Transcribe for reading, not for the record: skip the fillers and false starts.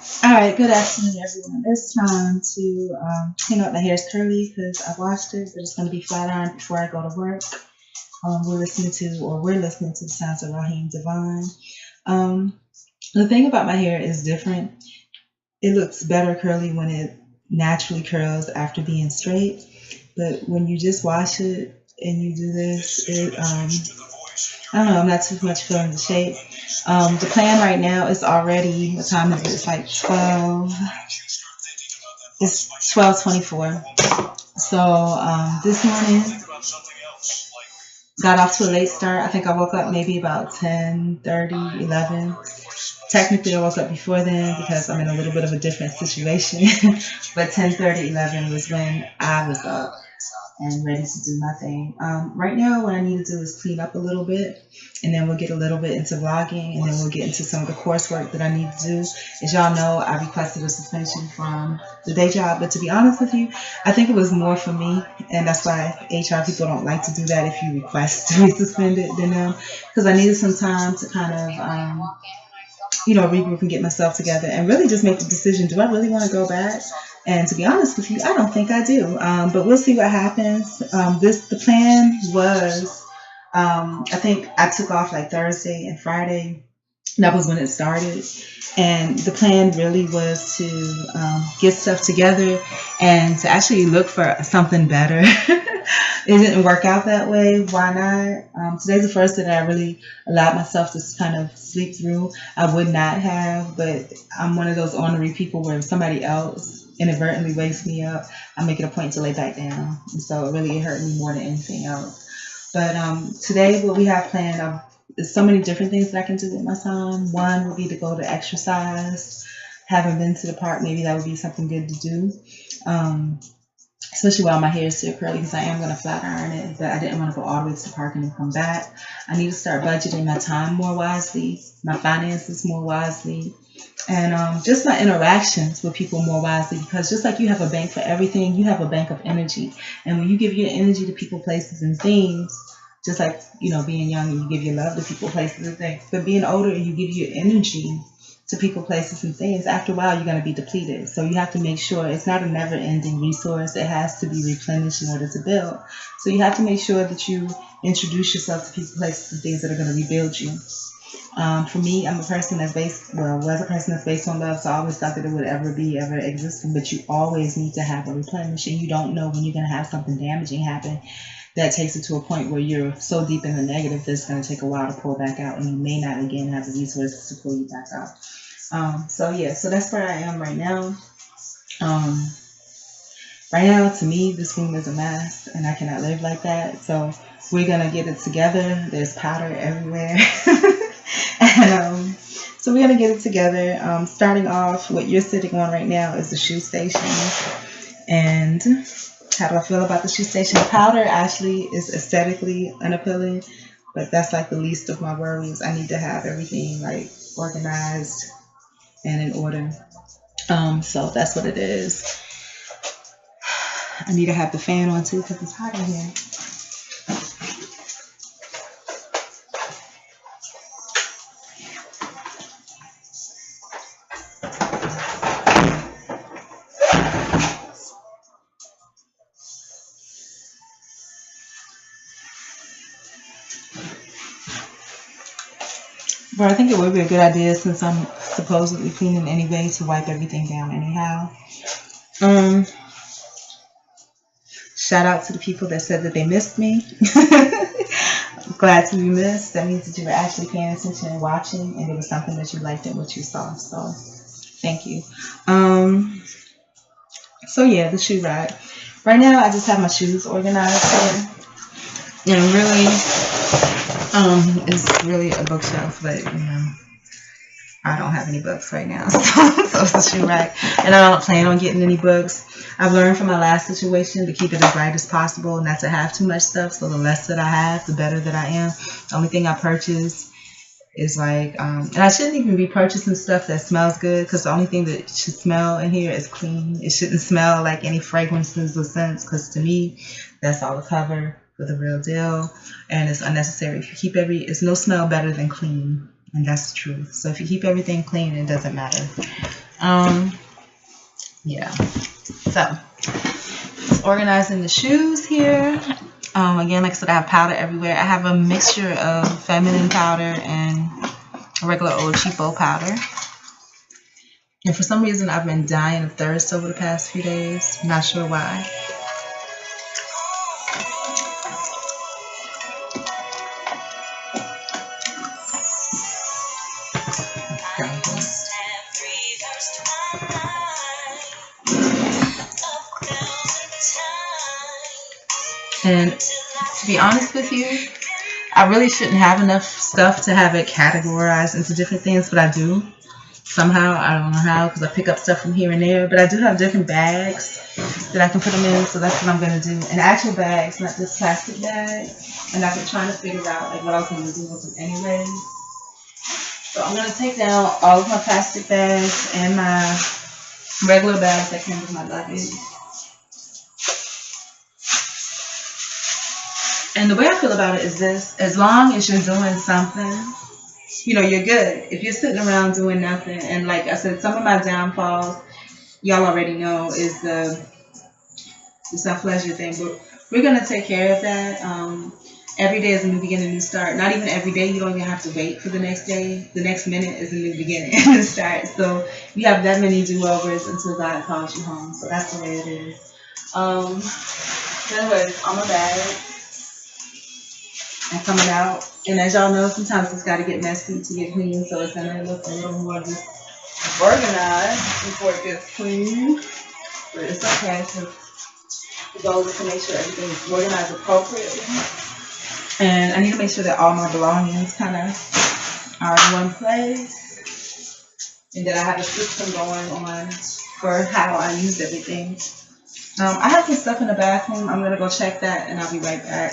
Alright, good afternoon, everyone. It's time to clean up my hair's curly because I washed it, but it's going to be flat ironed before I go to work. We're listening to the sounds of Raheem Devon. Um, the thing about my hair is different. It looks better curly when it naturally curls after being straight, but when you just wash it and you do this, I don't know, I'm not too much feeling the shape. The plan right now is already, what time is it? It's like 12. It's 12:24. So this morning got off to a late start. I think I woke up maybe about 10:30, 11. Technically, I woke up before then because I'm in a little bit of a different situation. But 10:30, 11 was when I was up and ready to do my thing. Right now, what I need to do is clean up a little bit, and then we'll get a little bit into vlogging, and then we'll get into some of the coursework that I need to do. As y'all know, I requested a suspension from the day job, but to be honest with you, I think it was more for me, and that's why HR people don't like to do that if you request to be suspended than them, because I needed some time to kind of regroup and get myself together and really just make the decision, do I really want to go back? And to be honest with you, I don't think I do. But we'll see what happens. The plan was, I think I took off like Thursday and Friday. That was when it started. And the plan really was to get stuff together and to actually look for something better. It didn't work out that way. Why not? Today's the first day that I really allowed myself to kind of sleep through. I would not have, but I'm one of those ornery people where if somebody else inadvertently wakes me up, I make it a point to lay back down. And so it hurt me more than anything else. But today what we have planned, there's so many different things that I can do with my time. One would be to go to exercise. Haven't been to the park, maybe that would be something good to do. Especially while my hair is still curly, because I am going to flat iron it, but I didn't want to go all the way to the park and then come back. I need to start budgeting my time more wisely, my finances more wisely, and just my interactions with people more wisely, because just like you have a bank for everything, you have a bank of energy. And when you give your energy to people, places, and things, just like, being young and you give your love to people, places, and things, but being older and you give your energy to people, places, and things, after a while you're going to be depleted. So you have to make sure it's not a never-ending resource. It has to be replenished in order to build. So you have to make sure that you introduce yourself to people, places, and things that are going to rebuild you. For me, I'm a person that's was a person that's based on love, so I always thought that it would ever exist. But you always need to have a replenish, and you don't know when you're going to have something damaging happen that takes it to a point where you're so deep in the negative that it's going to take a while to pull back out, and you may not again have the resources to pull you back out. So that's where I am right now. Right now, to me, this room is a mess, and I cannot live like that. So we're gonna get it together. There's powder everywhere, and so we're gonna get it together. Starting off, what you're sitting on right now is the shoe station, and how do I feel about the shoe station? Powder actually is aesthetically unappealing, but that's like the least of my worries. I need to have everything like organized and in order. So that's what it is. I need to have the fan on too because it's hot in here. But I think it would be a good idea, since I'm supposedly cleaning anyway, to wipe everything down anyhow. Shout out to the people that said that they missed me. I'm glad to be missed. That means that you were actually paying attention and watching, and it was something that you liked in what you saw. So thank you. So yeah, the shoe rack. Right now I just have my shoes organized here. And really, it's really a bookshelf, but I don't have any books right now, so it's a shoe rack, and I don't plan on getting any books. I've learned from my last situation to keep it as light as possible, not to have too much stuff, so the less that I have, the better that I am. The only thing I purchase is like, and I shouldn't even be purchasing stuff that smells good, because the only thing that should smell in here is clean. It shouldn't smell like any fragrances or scents, because to me, that's all the cover for the real deal, and it's unnecessary. If you keep it's no smell better than clean. And that's the truth. So if you keep everything clean, it doesn't matter. Yeah. So, just organizing the shoes here. Again, like I said, I have powder everywhere. I have a mixture of feminine powder and regular old cheapo powder. And for some reason, I've been dying of thirst over the past few days. I'm not sure why. And to be honest with you, I really shouldn't have enough stuff to have it categorized into different things, but I do. Somehow, I don't know how, because I pick up stuff from here and there, but I do have different bags that I can put them in, so that's what I'm going to do. And actual bags, not just plastic bags. And I've been trying to figure out like what I was going to do with them anyway. So I'm going to take down all of my plastic bags and my regular bags that came with my luggage. And the way I feel about it is this: as long as you're doing something, you know, you're good. If you're sitting around doing nothing, and like I said, some of my downfalls, y'all already know, is the self-pleasure thing. But we're going to take care of that. Every day is a new beginning, new start. Not even every day. You don't even have to wait for the next day. The next minute is a new beginning, new start. So you have that many do-overs until God calls you home. So that's the way it is. Anyways, on my bag. And coming out, and as y'all know, sometimes it's got to get messy to get clean, so it's gonna look a little more just organized before it gets clean. But it's okay, because the goal is to make sure everything is organized appropriately. And I need to make sure that all my belongings kind of are in one place, and that I have a system going on for how I use everything. I have some stuff in the bathroom. I'm gonna go check that, and I'll be right back.